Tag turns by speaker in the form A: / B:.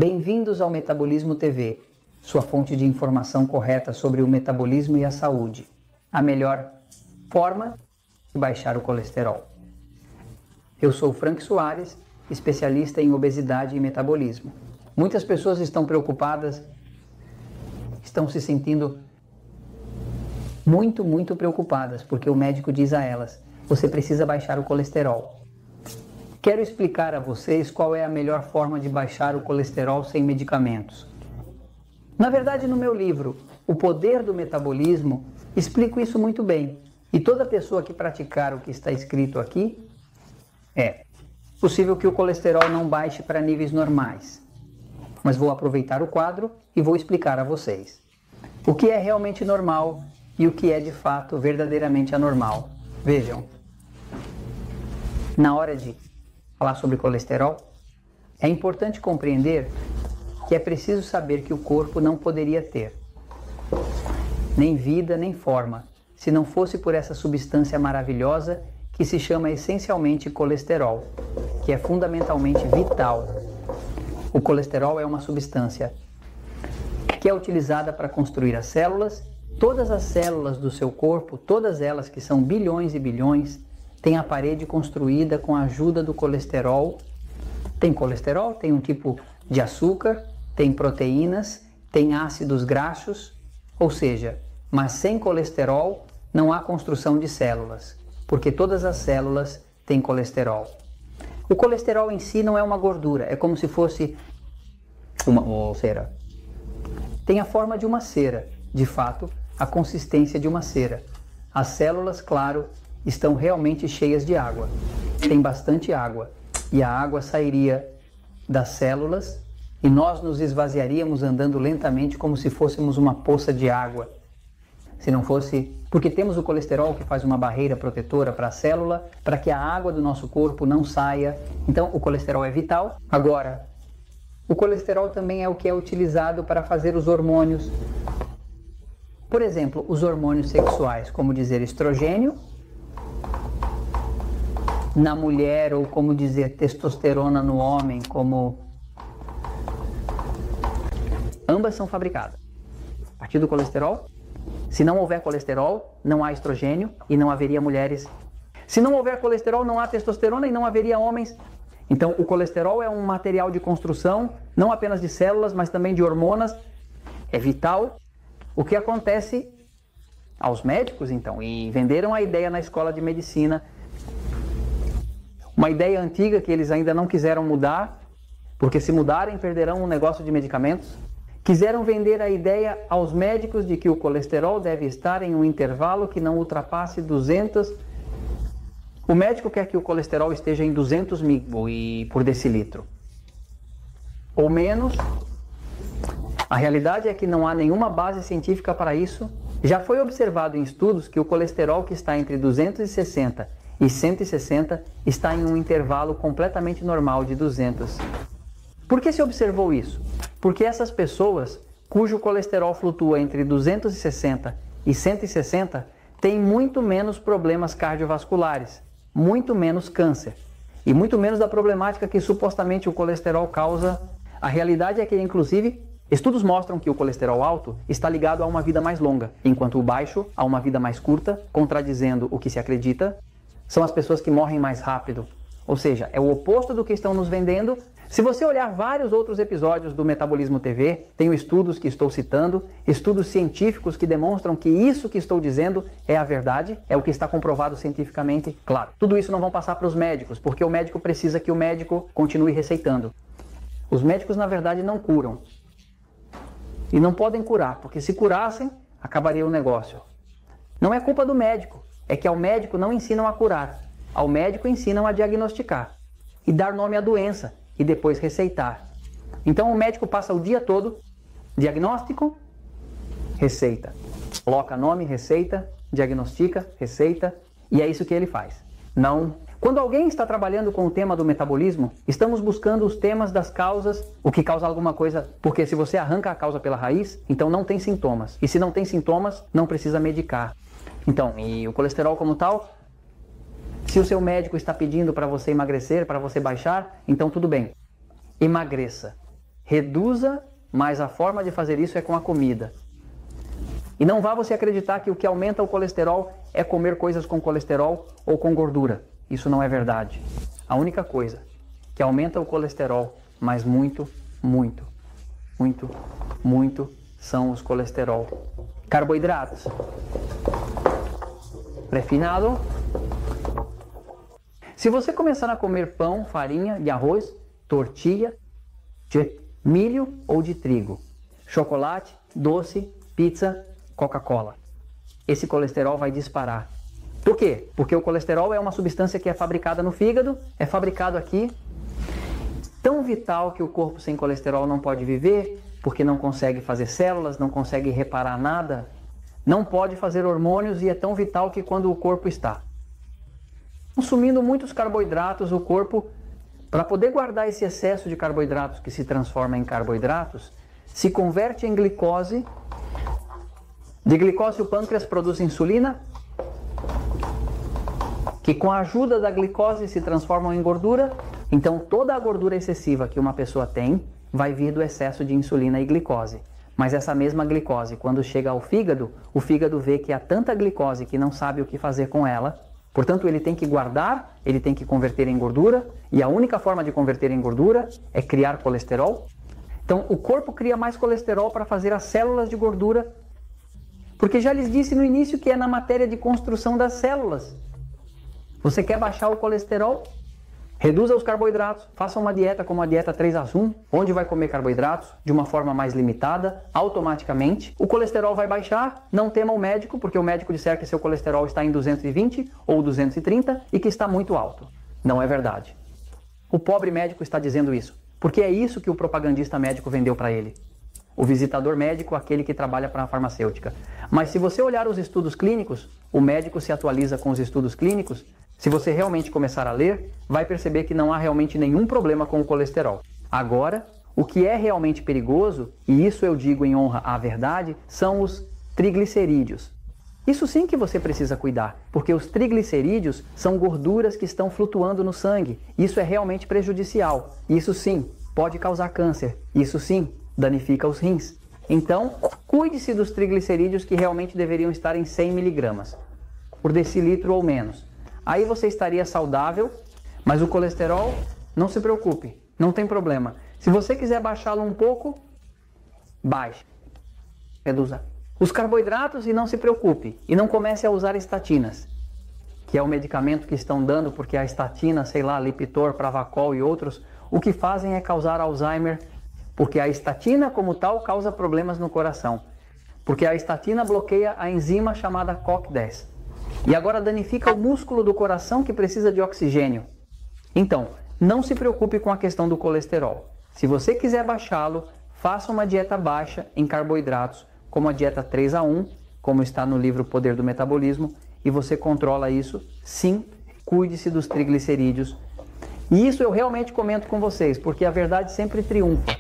A: Bem-vindos ao Metabolismo TV, sua fonte de informação correta sobre o metabolismo e a saúde. A melhor forma de baixar o colesterol. Eu sou Frank Soares, especialista em obesidade e metabolismo. Muitas pessoas estão preocupadas, estão se sentindo muito preocupadas, porque o médico diz a elas: você precisa baixar o colesterol. Quero explicar a vocês qual é a melhor forma de baixar o colesterol sem medicamentos. Na verdade, no meu livro, O Poder do Metabolismo, explico isso muito bem. E toda pessoa que praticar o que está escrito aqui, é possível que o colesterol não baixe para níveis normais. Mas vou aproveitar o quadro e vou explicar a vocês o que é realmente normal e o que é de fato verdadeiramente anormal. Vejam, na hora de falar sobre colesterol, é importante compreender que é preciso saber que o corpo não poderia ter nem vida nem forma se não fosse por essa substância maravilhosa que se chama essencialmente colesterol, que é fundamentalmente vital. O colesterol é uma substância que é utilizada para construir as células. Todas as células do seu corpo, todas elas que são bilhões e bilhões, têm a parede construída com a ajuda do colesterol. Tem colesterol, tem um tipo de açúcar, tem proteínas, tem ácidos graxos, ou seja, mas sem colesterol não há construção de células, porque todas as células têm colesterol. O colesterol em si não é uma gordura, é como se fosse uma cera. Tem a forma de uma cera, de fato, a consistência de uma cera. As células, claro, estão realmente cheias de água. Tem bastante água. E a água sairia das células e nós nos esvaziaríamos andando lentamente como se fôssemos uma poça de água. Se não fosse... Porque temos o colesterol que faz uma barreira protetora para a célula, para que a água do nosso corpo não saia. Então, o colesterol é vital. Agora, o colesterol também é o que é utilizado para fazer os hormônios. Por exemplo, os hormônios sexuais, como dizer estrogênio na mulher, ou como dizer testosterona no homem, como ambas são fabricadas a partir do colesterol. Se não houver colesterol, não há estrogênio e não haveria mulheres. Se não houver colesterol, não há testosterona e não haveria homens. Então, o colesterol é um material de construção, não apenas de células, mas também de hormonas. É vital. O que acontece aos médicos, então, e venderam a ideia na escola de medicina, uma ideia antiga que eles ainda não quiseram mudar, porque se mudarem perderão um negócio de medicamentos. Quiseram vender a ideia aos médicos de que o colesterol deve estar em um intervalo que não ultrapasse 200. O médico quer que o colesterol esteja em 200 mg por decilitro ou menos. A realidade é que não há nenhuma base científica para isso. Já foi observado em estudos que o colesterol que está entre 260 e 160 está em um intervalo completamente normal de 200. Por que se observou isso? Porque essas pessoas cujo colesterol flutua entre 260 e 160 têm muito menos problemas cardiovasculares, muito menos câncer e muito menos da problemática que supostamente o colesterol causa. A realidade é que, inclusive, estudos mostram que o colesterol alto está ligado a uma vida mais longa, enquanto o baixo a uma vida mais curta, contradizendo o que se acredita. São as pessoas que morrem mais rápido. Ou seja, é o oposto do que estão nos vendendo. Se você olhar vários outros episódios do Metabolismo TV, tenho estudos que estou citando, estudos científicos que demonstram que isso que estou dizendo é a verdade, é o que está comprovado cientificamente. Claro, tudo isso não vão passar para os médicos, porque o médico precisa que o médico continue receitando. Os médicos, na verdade, não curam. E não podem curar, porque se curassem, acabaria o negócio. Não é culpa do médico. É que ao médico não ensinam a curar, ao médico ensinam a diagnosticar e dar nome à doença e depois receitar. Então o médico passa o dia todo, diagnóstico, receita. Coloca nome, receita, diagnostica, receita, e é isso que ele faz. Não. Quando alguém está trabalhando com o tema do metabolismo, estamos buscando os temas das causas, o que causa alguma coisa, porque se você arranca a causa pela raiz, então não tem sintomas. E se não tem sintomas, não precisa medicar. Então, e o colesterol como tal, se o seu médico está pedindo para você emagrecer, para você baixar, então tudo bem. Emagreça. reduza, mas a forma de fazer isso é com a comida. E não vá você acreditar que o que aumenta o colesterol é comer coisas com colesterol ou com gordura. Isso não é verdade. A única coisa que aumenta o colesterol, mas muito, muito, muito, muito, são os colesterol. Carboidratos. Refinado. Se você começar a comer pão, farinha, de arroz, tortilha, de milho ou de trigo, chocolate, doce, pizza, Coca-Cola, esse colesterol vai disparar. Por quê? Porque o colesterol é uma substância que é fabricada no fígado, é fabricado aqui, tão vital que o corpo sem colesterol não pode viver, porque não consegue fazer células, não consegue reparar nada, não pode fazer hormônios e é tão vital que quando o corpo está consumindo muitos carboidratos, o corpo, para poder guardar esse excesso de carboidratos que se transforma em carboidratos, se converte em glicose. De glicose o pâncreas produz insulina, que com a ajuda da glicose se transforma em gordura. Então toda a gordura excessiva que uma pessoa tem vai vir do excesso de insulina e glicose. Mas essa mesma glicose, quando chega ao fígado, o fígado vê que há tanta glicose que não sabe o que fazer com ela. Portanto, ele tem que guardar, ele tem que converter em gordura, e a única forma de converter em gordura é criar colesterol. Então, o corpo cria mais colesterol para fazer as células de gordura, porque já lhes disse no início que é na matéria de construção das células. Você quer baixar o colesterol? Reduza os carboidratos, faça uma dieta como a dieta 3-1, onde vai comer carboidratos de uma forma mais limitada, automaticamente. O colesterol vai baixar, não tema o médico, porque o médico disser que seu colesterol está em 220 ou 230 e que está muito alto. Não é verdade. O pobre médico está dizendo isso, porque é isso que o propagandista médico vendeu para ele. O visitador médico, aquele que trabalha para a farmacêutica. Mas se você olhar os estudos clínicos, o médico se atualiza com os estudos clínicos. Se você realmente começar a ler, vai perceber que não há realmente nenhum problema com o colesterol. Agora, o que é realmente perigoso, e isso eu digo em honra à verdade, são os triglicerídeos. Isso sim que você precisa cuidar, porque os triglicerídeos são gorduras que estão flutuando no sangue. Isso é realmente prejudicial. Isso sim pode causar câncer. Isso sim danifica os rins. Então, cuide-se dos triglicerídeos que realmente deveriam estar em 100 miligramas por decilitro ou menos. Aí você estaria saudável, mas o colesterol, não se preocupe, não tem problema. Se você quiser baixá-lo um pouco, baixe, reduza. Os carboidratos, e não se preocupe, e não comece a usar estatinas, que é o medicamento que estão dando, porque a estatina, sei lá, Lipitor, Pravacol e outros, o que fazem é causar Alzheimer, porque a estatina como tal causa problemas no coração, porque a estatina bloqueia a enzima chamada COX-10. E agora danifica o músculo do coração que precisa de oxigênio. Então, não se preocupe com a questão do colesterol. Se você quiser baixá-lo, faça uma dieta baixa em carboidratos, como a dieta 3-1, como está no livro Poder do Metabolismo, e você controla isso. Sim, cuide-se dos triglicerídeos. E isso eu realmente comento com vocês, porque a verdade sempre triunfa.